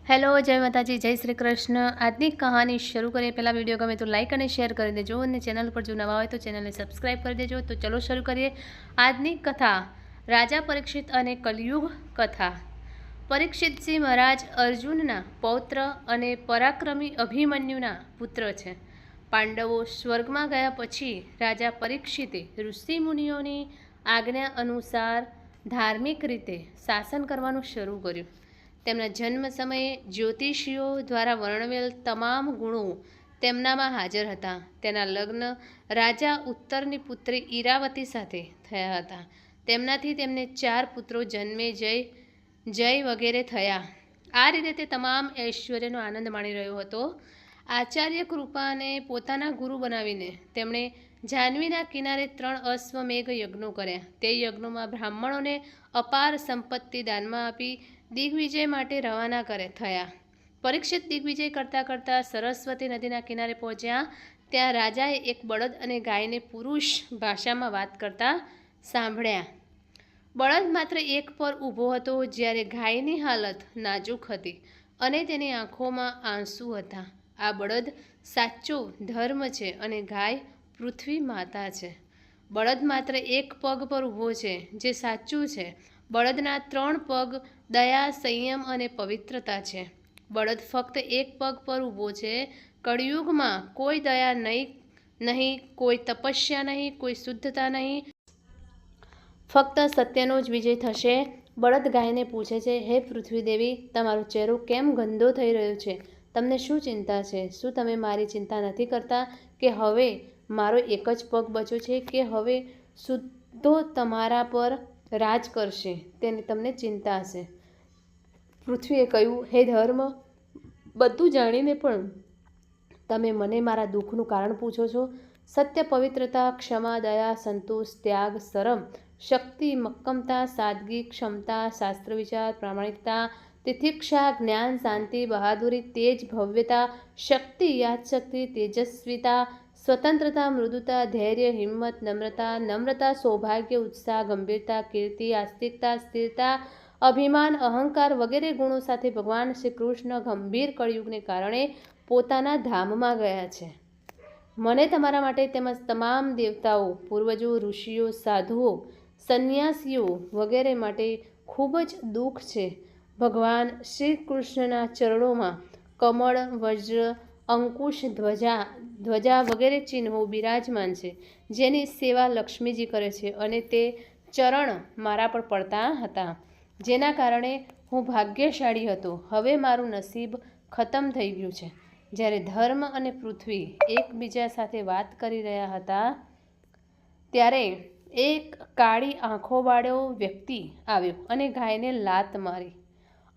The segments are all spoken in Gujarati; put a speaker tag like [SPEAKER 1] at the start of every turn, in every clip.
[SPEAKER 1] હેલો, જય માતાજી, જય શ્રી કૃષ્ણ। આજની કહાની શરૂ કરીએ પહેલાં વિડીયો ગમે તો લાઇક અને શેર કરી દેજો અને ચેનલ પર જો નવા હોય તો ચેનલને સબસ્ક્રાઈબ કરી દેજો। તો ચલો શરૂ કરીએ આજની કથા। રાજા પરીક્ષિત અને કલયુગ કથા। પરીક્ષિતજી મહારાજ અર્જુનના પૌત્ર અને પરાક્રમી અભિમન્યુના પુત્ર છે। પાંડવો સ્વર્ગમાં ગયા પછી રાજા પરીક્ષિતે ઋષિમુનિઓની આજ્ઞા અનુસાર ધાર્મિક રીતે શાસન કરવાનું શરૂ કર્યું। તેમના જન્મ સમયે જ્યોતિષીઓ દ્વારા વર્ણવેલ તમામ ગુણો તેમનામાં હાજર હતા। તેના લગ્ન રાજા ઉત્તરની પુત્રી ઈરાવતી સાથે થયા હતા। તેમનાથી તેમને 4 પુત્રો જન્મે જય વગેરે થયા। આ રીતે તે તમામ ઐશ્વર્યનો આનંદ માણી રહ્યો હતો। આચાર્ય કૃપાને પોતાના ગુરુ બનાવીને તેમણે જાહ્નવીના કિનારે 3 અશ્વમેઘ યજ્ઞો કર્યા। તે યજ્ઞોમાં બ્રાહ્મણોને અપાર સંપત્તિ દાનમાં આપી દિગ્વિજય માટે રવાના થયા। પરીક્ષિત દિગ્વિજય કરતાં કરતાં સરસ્વતી નદીના કિનારે પહોંચ્યા। ત્યાં રાજાએ એક બળદ અને ગાયને પુરુષ ભાષામાં વાત કરતા સાંભળ્યા। બળદ માત્ર એક પર ઊભો હતો, જ્યારે ગાયની હાલત નાજુક હતી અને તેની આંખોમાં આંસુ હતા। આ બળદ સાચો ધર્મ છે અને ગાય પૃથ્વી માતા છે। બળદ માત્ર એક પગ પર ઊભો છે, જે સાચું છે। બળદના 3 પગ દયા, સંયમ અને પવિત્રતા છે। બળદ ફક્ત એક પગ પર ઊભો છે। કળિયુગમાં કોઈ દયા નહીં, કોઈ તપસ્યા નહીં, કોઈ શુદ્ધતા નહીં, ફક્ત સત્યનો જ વિજય થશે। બળદ ગાયને પૂછે છે, હે પૃથ્વી દેવી, તમારો ચહેરો કેમ ગંદો થઈ રહ્યો છે? તમને શું ચિંતા છે? શું તમે મારી ચિંતા નથી કરતા કે હવે મારો એક જ પગ બચ્યો છે કે હવે શુદ્ધો તમારા પર રાજ કરશે, તેની તમને ચિંતા હશે। પૃથ્વીએ કહ્યું, હે ધર્મ, બધું જાણીને પણ તમે મને મારા દુઃખનું કારણ પૂછો છો? સત્ય, પવિત્રતા, ક્ષમા, દયા, સંતોષ, ત્યાગ, શરમ, શક્તિ, મક્કમતા, સાદગી, ક્ષમતા, શાસ્ત્ર વિચાર, પ્રામાણિકતા, તિતિક્ષા, જ્ઞાન, શાંતિ, બહાદુરી, તેજ, ભવ્યતા, શક્તિ, યાદશક્તિ, તેજસ્વીતા, સ્વતંત્રતા, મૃદુતા, ધૈર્ય, હિંમત, નમ્રતા, સૌભાગ્ય, ઉત્સાહ, ગંભીરતા, કીર્તિ, આસ્તિકતા, સ્થિરતા, અભિમાન, અહંકાર વગેરે ગુણો સાથે ભગવાન શ્રી કૃષ્ણ ગંભીર કળિયુગને કારણે પોતાના ધામમાં ગયા છે। મને તમારા માટે તેમજ તમામ દેવતાઓ, પૂર્વજો, ઋષિઓ, સાધુઓ, સંન્યાસીઓ વગેરે માટે ખૂબ જ દુઃખ છે। ભગવાન શ્રી કૃષ્ણના ચરણોમાં કમળ, વજ્ર, અંકુશ, ધ્વજા વગેરે ચિહ્નો બિરાજમાન છે, જેની સેવા લક્ષ્મીજી કરે છે અને તે ચરણ મારા પર પડતા હતા, જેના કારણે હું ભાગ્યશાળી હતો। હવે મારું નસીબ ખતમ થઈ ગયું છે। જ્યારે ધર્મ અને પૃથ્વી એકબીજા સાથે વાત કરી રહ્યા હતા, ત્યારે એક કાળી આંખોવાળો વ્યક્તિ આવ્યો અને ગાયને લાત મારી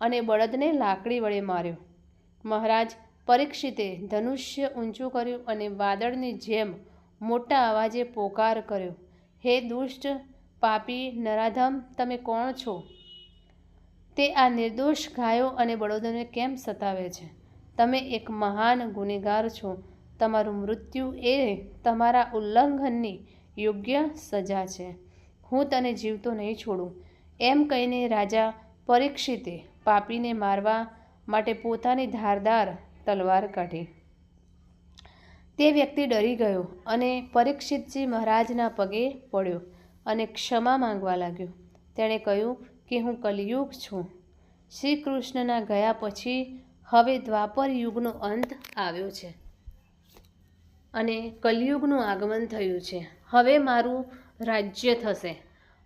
[SPEAKER 1] અને બળદને લાકડી વડે માર્યો। મહારાજ પરીક્ષિતે ધનુષ્ય ઊંચું કર્યું અને વાદળની જેમ મોટા અવાજે પોકાર કર્યો, હે દુષ્ટ, પાપી, નરાધમ, તમે કોણ છો? તે આ નિર્દોષ ગાયો અને બળદોને કેમ સતાવે છે? તમે એક મહાન ગુનેગાર છો। તમારું મૃત્યુ એ તમારા ઉલ્લંઘનની યોગ્ય સજા છે। હું તને જીવતો નહીં છોડું। એમ કહીને રાજા પરીક્ષિતે પાપીને મારવા માટે પોતાની ધારદાર તલવાર કાઢી। તે વ્યક્તિ ડરી ગયો અને પરીક્ષિતજી મહારાજના પગે પડ્યો અને ક્ષમા માંગવા લાગ્યો। તેણે કહ્યું કે હું કલયુગ છું। શ્રી કૃષ્ણના ગયા પછી હવે દ્વાપર યુગનો અંત આવ્યો છે અને કલયુગનું આગમન થયું છે। હવે મારું રાજ્ય થશે।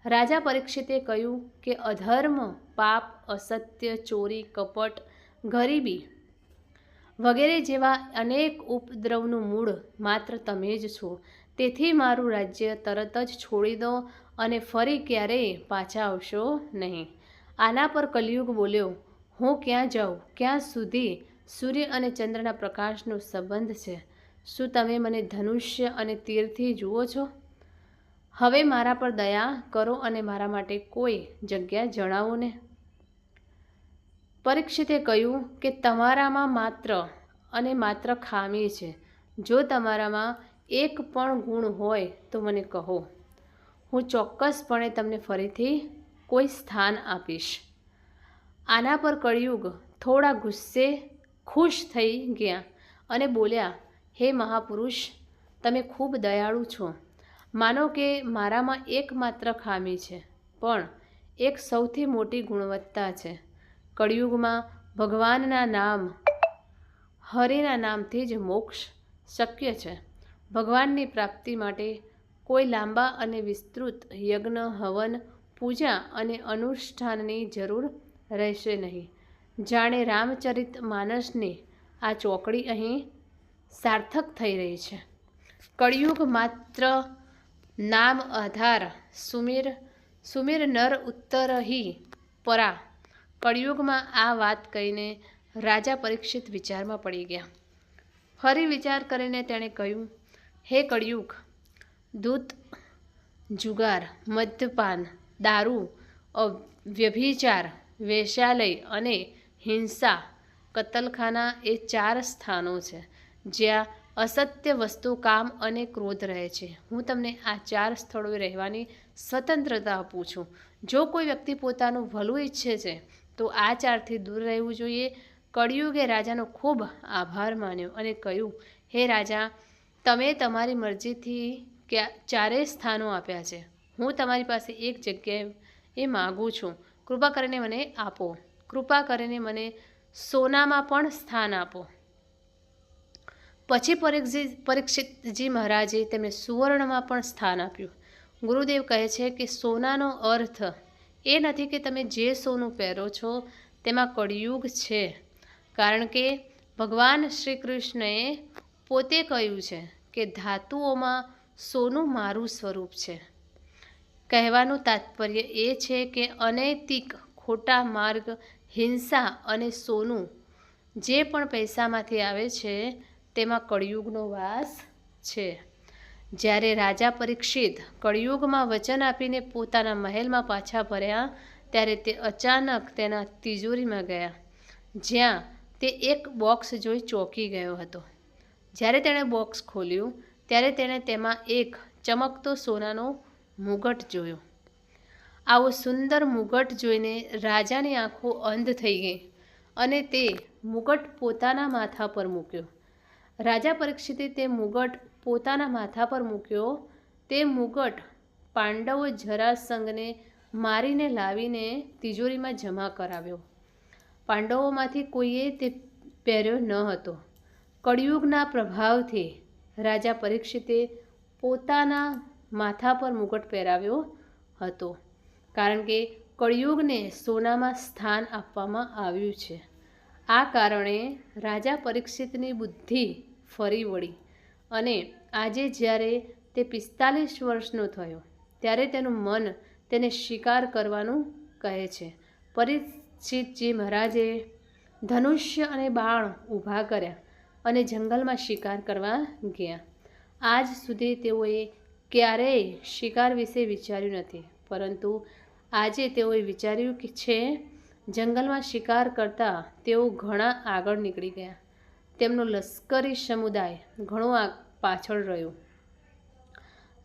[SPEAKER 1] રાજા પરીક્ષિતે કહ્યું કે અધર્મ, પાપ, અસત્ય, ચોરી, કપટ, ગરીબી વગેરે જેવા અનેક ઉપદ્રવનું મૂળ માત્ર તમે જ છો। તેથી મારું રાજ્ય તરત જ છોડી દો અને ફરી ક્યારેય પાછા આવશો નહીં। આના પર કલયુગ બોલ્યો, હું ક્યાં જાઉં? ક્યાં સુધી સૂર્ય અને ચંદ્રના પ્રકાશનો સંબંધ છે? શું તમે મને ધનુષ્ય અને તીરથી જુઓ છો? હવે મારા પર દયા કરો અને મારા માટે કોઈ જગ્યા જણાવો ને। પરીક્ષિતે કહ્યું કે તમારામાં માત્ર અને માત્ર ખામી છે। જો તમારામાં એક પણ ગુણ હોય તો મને કહો, હું ચોક્કસપણે તમને ફરીથી કોઈ સ્થાન આપીશ। આના પર કળિયુગ થોડા ગુસ્સે ખુશ થઈ ગયા અને બોલ્યા, હે મહાપુરુષ, તમે ખૂબ દયાળુ છો. માનો કે મારામાં એકમાત્ર ખામી છે, પણ એક સૌથી મોટી ગુણવત્તા છે. કળિયુગમાં ભગવાનના નામ, હરિના નામથી જ મોક્ષ શક્ય છે. ભગવાનની પ્રાપ્તિ માટે કોઈ લાંબા અને વિસ્તૃત યજ્ઞ, હવન, પૂજા અને અનુષ્ઠાનની જરૂર રહેશે નહીં. જાણે રામચરિત માનસની આ ચોકડી અહીં સાર્થક થઈ રહી છે. કળિયુગ માત્ર નામ આધાર, સુમીર નર ઉત્તરહી પરા. કળિયુગમાં આ વાત કહીને રાજા પરીક્ષિત વિચારમાં પડી ગયા. ફરી વિચાર કરીને તેણે કહ્યું, હે કળિયુગ, દૂત, જુગાર, મદ્યપાન, દારૂ, વ્યભિચાર, વેશ્યાલય અને હિંસા, કતલખાના એ 4 સ્થાનો છે જ્યાં અસત્ય વસ્તુ, કામ અને ક્રોધ રહે છે. હું તમને આ 4 સ્થળોએ રહેવાની સ્વતંત્રતા આપું છું. જો કોઈ વ્યક્તિ પોતાનું ભલું ઈચ્છે છે તો આ 4થી દૂર રહેવું જોઈએ. કળિયુગે રાજાનો ખૂબ આભાર માન્યો અને કહ્યું, હે રાજા, તમે તમારી મરજીથી 4 સ્થાનો આપ્યા છે. હું તમારી પાસે એક જગ્યાએ માગું છું. કૃપા કરીને મને આપો. કૃપા કરીને મને સોનામાં પણ સ્થાન આપો. પછી પરીક્ષિતજી મહારાજે તેમને સુવર્ણમાં પણ સ્થાન આપ્યું. ગુરુદેવ કહે છે કે સોનાનો અર્થ એ નથી કે તમે જે સોનું પહેરો છો તેમાં કળિયુગ છે, કારણ કે ભગવાન શ્રી કૃષ્ણએ પોતે કહ્યું છે કે ધાતુઓમાં સોનું મારું સ્વરૂપ છે. કહેવાનું તાત્પર્ય એ છે કે અનૈતિક, ખોટા માર્ગ, હિંસા અને સોનું જે પણ પૈસામાંથી આવે છે તેમાં કળિયુગનો વાસ છે. જ્યારે રાજા પરીક્ષિત કળિયુગમાં વચન આપીને પોતાના મહેલમાં પાછા ફર્યા ત્યારે તે અચાનક તેના તિજોરીમાં ગયા, જ્યાં તે એક બોક્સ જોઈ ચોંકી ગયો હતો. જ્યારે તેણે બોક્સ ખોલ્યું ત્યારે તેણે તેમાં એક ચમકતો સોનાનો મુગટ જોયો. આવો સુંદર મુગટ જોઈને રાજાની આંખો અંધ થઈ ગઈ અને તે મુગટ પોતાના માથા પર મૂક્યો. રાજા પરીક્ષિતે તે મુગટ પોતાના માથા પર મૂક્યો. તે મુગટ પાંડવો જરાસંઘને મારીને લાવીને તિજોરીમાં જમા કરાવ્યો. પાંડવોમાંથી કોઈએ તે પહેર્યો ન હતો. કળિયુગના પ્રભાવથી રાજા પરીક્ષિતે પોતાના માથા પર મુગટ પહેરાવ્યો હતો, કારણ કે કળિયુગને સોનામાં સ્થાન આપવામાં આવ્યું છે. આ કારણે રાજા પરીક્ષિતની બુદ્ધિ ફરી વળી અને આજે જ્યારે તે 45 વર્ષનો થયો ત્યારે તેનું મન તેને શિકાર કરવાનું કહે છે. પરીક્ષિતજી મહારાજે ધનુષ્ય અને બાણ ઊભા કર્યા અને જંગલમાં શિકાર કરવા ગયા. આજ સુધી તેઓએ ક્યારેય શિકાર વિશે વિચાર્યું નથી, પરંતુ આજે તેઓએ વિચાર્યું કે છે જંગલમાં શિકાર કરતાં તેઓ ઘણા આગળ નીકળી ગયા. તેમનો લશ્કરી સમુદાય ઘણો પાછળ રહ્યો.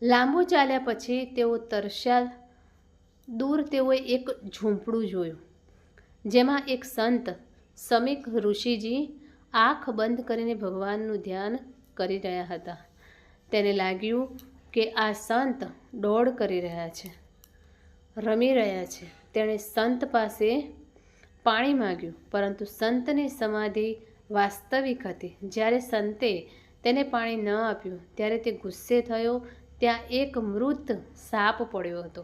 [SPEAKER 1] લાંબુ ચાલ્યા પછી તેઓ તરસ્યા. દૂર તેઓએ એક ઝૂંપડું જોયું જેમાં એક સંત સમીક ઋષિજી આંખ બંધ કરીને ભગવાનનું ધ્યાન કરી રહ્યા હતા. તેને લાગ્યું કે આ સંત દોડ કરી રહ્યા છે, રમી રહ્યા છે. તેણે સંત પાસે પાણી માંગ્યું, પરંતુ સંતની સમાધિ વાસ્તવિક હતી. જ્યારે સંતે તેને પાણી ન આપ્યું ત્યારે તે ગુસ્સે થયો. ત્યાં એક મૃત સાપ પડ્યો હતો.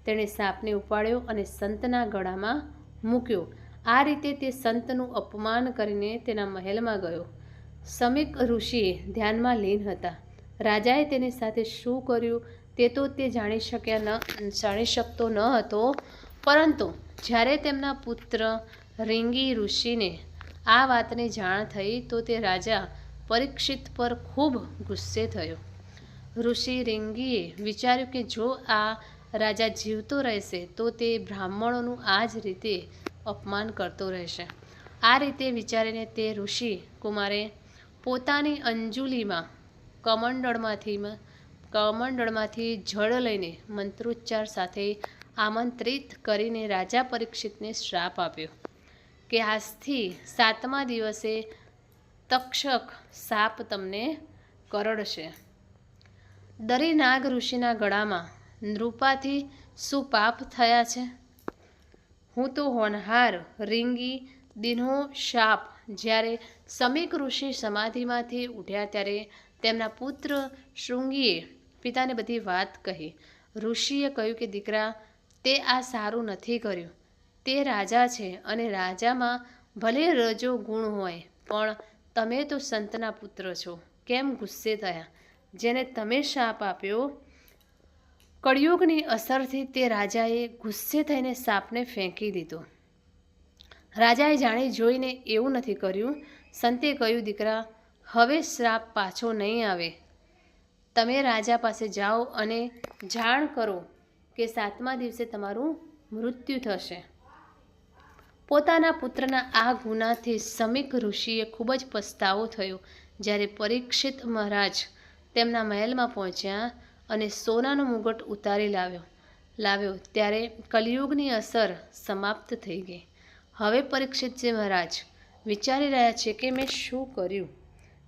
[SPEAKER 1] તેણે સાપને ઉપાડ્યો અને સંતના ગળામાં મૂક્યો. આ રીતે તે સંતનું અપમાન કરીને તેના મહેલમાં ગયો. સમીક ઋષિ ધ્યાનમાં લીન હતા. રાજાએ તેની સાથે શું કર્યું તે તો તે જાણી શકતો ન હતો, પરંતુ જ્યારે તેમના પુત્ર રીંગી ઋષિને આ વાતની જાણ થઈ તો તે રાજા પરીક્ષિત પર ખૂબ ગુસ્સે થયો. ઋષિ રીંગીએ વિચાર્યું કે જો આ રાજા જીવતો રહેશે તો તે બ્રાહ્મણોનું આ જ રીતે અપમાન કરતો રહેશે. આ રીતે વિચારીને તે ઋષિ કુમારે પોતાની અંજુલીમાં કમંડળમાંથી જળ લઈને મંત્રોચ્ચાર સાથે આમંત્રિત કરીને રાજા પરીક્ષિતને શ્રાપ આપ્યો. કે આજથી 7મા દિવસે તક્ષક સાપ તમને કરડશે. દરી નાગ ઋષિના ગળામાં નૃપાથી શું પાપ થયા છે? હું તો હોનહાર રીંગી દિનહો શાપ. જ્યારે સમીક ઋષિ સમાધિમાંથી ઉઠ્યા ત્યારે તેમના પુત્ર શૃંગીએ પિતાને બધી વાત કહી. ઋષિએ કહ્યું કે દીકરા, તે આ સારું નથી કર્યું. તે રાજા છે અને રાજામાં ભલે રજો ગુણ હોય, પણ તમે તો સંતના પુત્ર છો. કેમ ગુસ્સે થયા? જેને તમે શાપ આપ્યો, કળિયુગની અસરથી તે રાજાએ ગુસ્સે થઈને સાપને ફેંકી દીધો. રાજાએ જાણી જોઈને એવું નથી કર્યું. સંતે કહ્યું, દીકરા, હવે શ્રાપ પાછો નહીં આવે. તમે રાજા પાસે જાઓ અને જાણ કરો કે 7મા દિવસે તમારું મૃત્યુ થશે. પોતાના પુત્રના આ ગુનાથી સમીક ઋષિએ ખૂબ જ પસ્તાવો થયો. જ્યારે પરીક્ષિત મહારાજ તેમના મહેલમાં પહોંચ્યા અને સોનાનો મુગટ ઉતારી લાવ્યો ત્યારે કલિયુગની અસર સમાપ્ત થઈ ગઈ. હવે પરીક્ષિતજી મહારાજ વિચારી રહ્યા છે કે મેં શું કર્યું.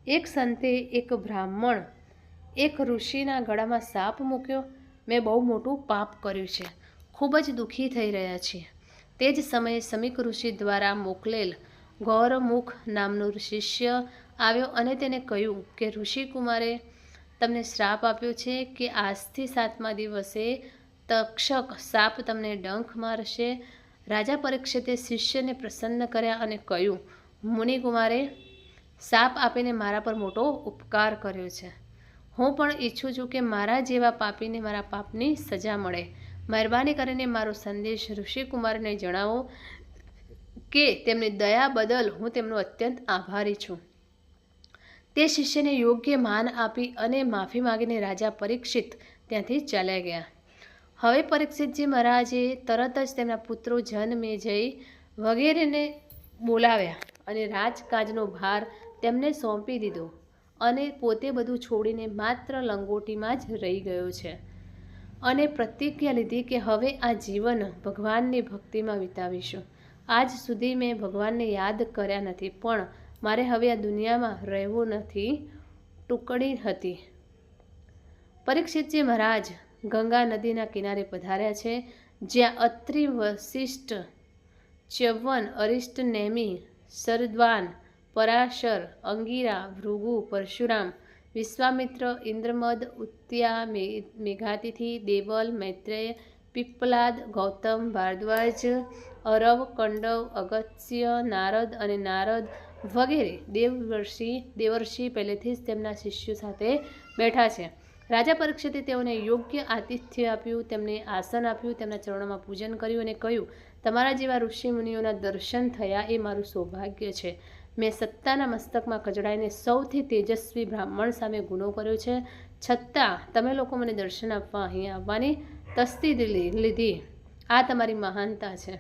[SPEAKER 1] એક સંતે એક બ્રાહ્મણ એક ઋષિના ગળામાં સાપ મૂક્યો. મેં બહુ મોટું પાપ કર્યું છે. ખૂબ જ દુઃખી થઈ રહ્યા છીએ. તે જ સમયે સમીક ઋષિ દ્વારા મોકલેલ ગૌરમુખ નામનો શિષ્ય આવ્યો અને તેને કહ્યું કે ઋષિકુમારે તમને શ્રાપ આપ્યો છે કે આજથી 7મા દિવસે તક્ષક સાપ તમને ડંખ મારશે. રાજા પરીક્ષિતે શિષ્યને પ્રસન્ન કર્યા અને કહ્યું, મુનિકુમારે સાપ આપીને મારા પર મોટો ઉપકાર કર્યો છે. હું પણ ઈચ્છું છું કે મારા જેવા પાપીને મારા પાપની સજા મળે. મહેરબાની કરીને મારો સંદેશ ઋષિકુમારને જણાવો કે તેમની દયા બદલ હું તેમનો અત્યંત આભારી છું. તે શિષ્યને યોગ્ય માન આપી અને માફી માગીને રાજા પરીક્ષિત ત્યાંથી ચાલ્યા ગયા. હવે પરીક્ષિતજી મહારાજે તરત જ તેમના પુત્રો જનમેજય વગેરેને બોલાવ્યા અને રાજકાજનો ભાર તેમને સોંપી દીધો અને પોતે બધું છોડીને માત્ર લંગોટીમાં જ રહી ગયો છે અને પ્રતિજ્ઞા લીધી કે હવે આ જીવન ભગવાનની ભક્તિમાં વિતાવીશું. આજ સુધી મેં ભગવાનને યાદ કર્યા નથી, પણ મારે હવે આ દુનિયામાં રહેવું નથી. ટુકડી હતી. પરીક્ષિતજી મહારાજ ગંગા નદીના કિનારે પધાર્યા છે, જ્યાં અત્રિ, વશિષ્ઠ, ચ્યવન, અરિષ્ટ, નેમિ, શરદ્વાન, પરાશર, અંગિરા, ભૃગુ, પરશુરામ, વિશ્વામિત્ર, ઇન્દ્રમદ, ઉત્યા, મેઘાતિથિ, દેવલ, મૈત્રેય, પીપ્પલાદ, ગૌતમ, ભારદ્વાજ, અરવ, કંડવ, અગસ્ત્ય, નારદ અને નારદ વગેરે દેવર્ષિ પહેલેથી જ તેમના શિષ્યો સાથે બેઠા છે. રાજા પરીક્ષિતે તેઓને યોગ્ય આતિથ્ય આપ્યું, તેમને આસન આપ્યું, તેમના ચરણોમાં પૂજન કર્યું અને કહ્યું, તમારા જેવા ઋષિ મુનિઓના દર્શન થયા એ મારું સૌભાગ્ય છે. મેં સત્તાના મસ્તકમાં કચડાઈને સૌથી તેજસ્વી બ્રાહ્મણ સામે ગુનો કર્યો છે, છતાં તમે લોકો મને દર્શન આપવા અહીં આવવાની તસ્દી લીધી. આ તમારી મહાનતા છે.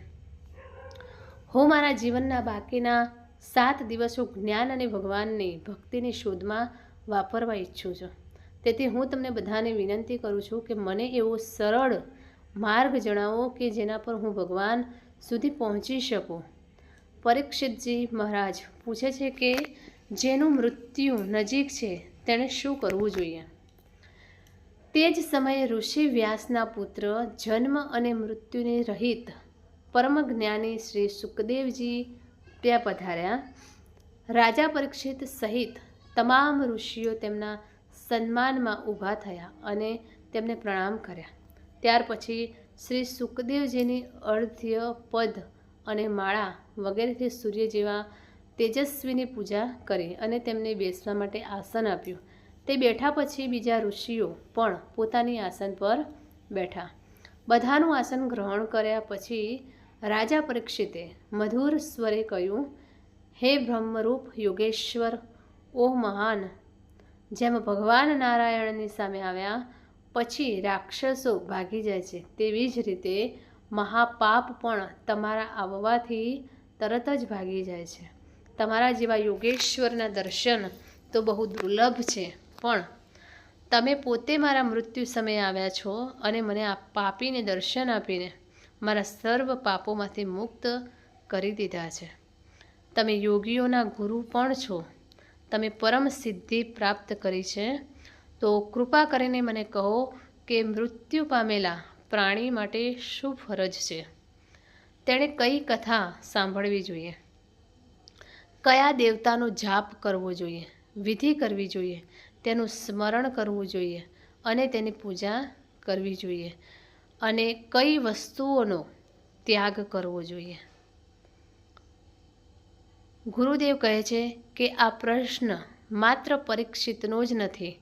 [SPEAKER 1] હું મારા જીવનના બાકીના 7 દિવસો જ્ઞાન અને ભગવાનની ભક્તિની શોધમાં વાપરવા ઈચ્છું છું. તેથી હું તમને બધાને વિનંતી કરું છું કે મને એવો સરળ માર્ગ જણાવો કે જેના પર હું ભગવાન સુધી પહોંચી શકું. પરીક્ષિતજી મહારાજ પૂછે છે કે જેનું મૃત્યુ નજીક છે તેણે શું કરવું જોઈએ. તે જ સમયે ઋષિ વ્યાસના પુત્ર જન્મ અને મૃત્યુને રહિત પરમ જ્ઞાની શ્રી સુખદેવજી ત્યાં પધાર્યા. રાજા પરીક્ષિત સહિત તમામ ઋષિઓ તેમના સન્માનમાં ઊભા થયા અને તેમને પ્રણામ કર્યા. ત્યાર પછી શ્રી સુખદેવજીની અર્ધ્ય, પદ અને માળા વગેરેથી સૂર્ય જેવા તેજસ્વીની પૂજા કરી અને તેમને બેસવા માટે આસન આપ્યું. તે બેઠા પછી બીજા ઋષિઓ પણ પોતાની આસન પર બેઠા. બધાનું આસન ગ્રહણ કર્યા પછી રાજા પરીક્ષિતે મધુર સ્વરે કહ્યું, હે બ્રહ્મરૂપ યોગેશ્વર, ઓહ મહાન, જેમ ભગવાન નારાયણની સામે આવ્યા પછી રાક્ષસો ભાગી જાય છે, તેવી જ રીતે મહાપાપ પણ તમારા આવવાથી તરત જ ભાગી જાય છે. તમારા જેવા યોગેશ્વરના દર્શન તો બહુ દુર્લભ છે, પણ તમે પોતે મારા મૃત્યુ સમયે આવ્યા છો અને મને આ પાપીને દર્શન આપીને મારા સર્વ પાપોમાંથી મુક્ત કરી દીધા છે. તમે યોગીઓના ગુરુ પણ છો, તમે પરમ સિદ્ધિ પ્રાપ્ત કરી છે, તો કૃપા કરીને મને કહો કે મૃત્યુ પામેલા પ્રાણી માટે શું ફરજ છે? તેણે કઈ કથા સાંભળવી જોઈએ? કયા દેવતાનો જાપ કરવો જોઈએ, વિધિ કરવી જોઈએ, તેનું સ્મરણ કરવું જોઈએ અને તેની પૂજા કરવી જોઈએ, અને કઈ વસ્તુઓનો ત્યાગ કરવો જોઈએ? ગુરુદેવ કહે છે કે આ પ્રશ્ન માત્ર પરીક્ષિતનો જ નથી,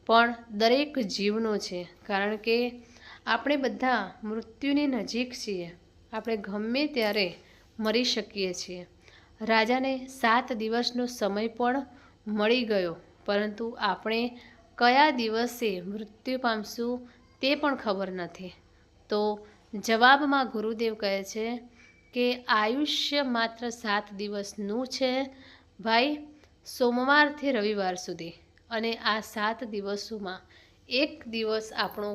[SPEAKER 1] પણ દરેક જીવનો છે, કારણ કે આપણે બધા મૃત્યુની નજીક છીએ. આપણે ગમે ત્યારે મરી શકીએ છીએ. રાજાને 7 દિવસનો સમય પણ મળી ગયો, પરંતુ આપણે કયા દિવસે મૃત્યુ પામશું તે પણ ખબર નથી. તો જવાબમાં ગુરુદેવ કહે છે કે આયુષ્ય માત્ર 7 દિવસનું છે ભાઈ, સોમવારથી રવિવાર સુધી, અને આ 7 દિવસોમાં એક દિવસ આપણો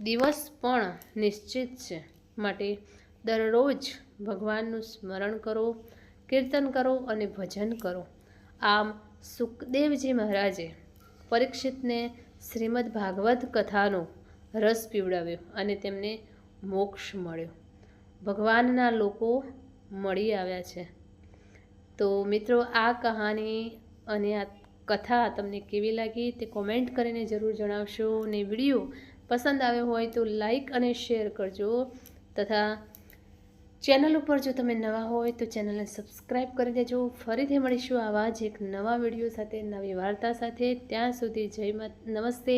[SPEAKER 1] દિવસ પણ નિશ્ચિત છે. માટે દરરોજ ભગવાનનું સ્મરણ કરો, કીર્તન કરો અને ભજન કરો. આમ સુખદેવજી મહારાજે પરીક્ષિતને શ્રીમદ ભાગવત કથાનો રસ પીવડાવ્યો અને તેમને મોક્ષ મળ્યો. ભગવાનના લોકો મળી આવ્યા છે. તો મિત્રો, આ કહાની અને આ કથા તમને કેવી લાગી તે કોમેન્ટ કરીને જરૂર જણાવશો. અને વિડીયો પસંદ આવ્યો હોય તો લાઈક અને શેર કરજો, તથા ચેનલ ઉપર જો તમે નવા હોય તો ચેનલને સબસ્ક્રાઈબ કરી દેજો. ફરીથી મળીશું આવા જ એક નવા વિડીયો સાથે, નવી વાર્તા સાથે. ત્યાં સુધી નમસ્તે,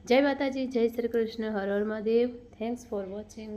[SPEAKER 1] જય માતાજી, જય શ્રી કૃષ્ણ, હર હર મહાદેવ. Thanks for watching.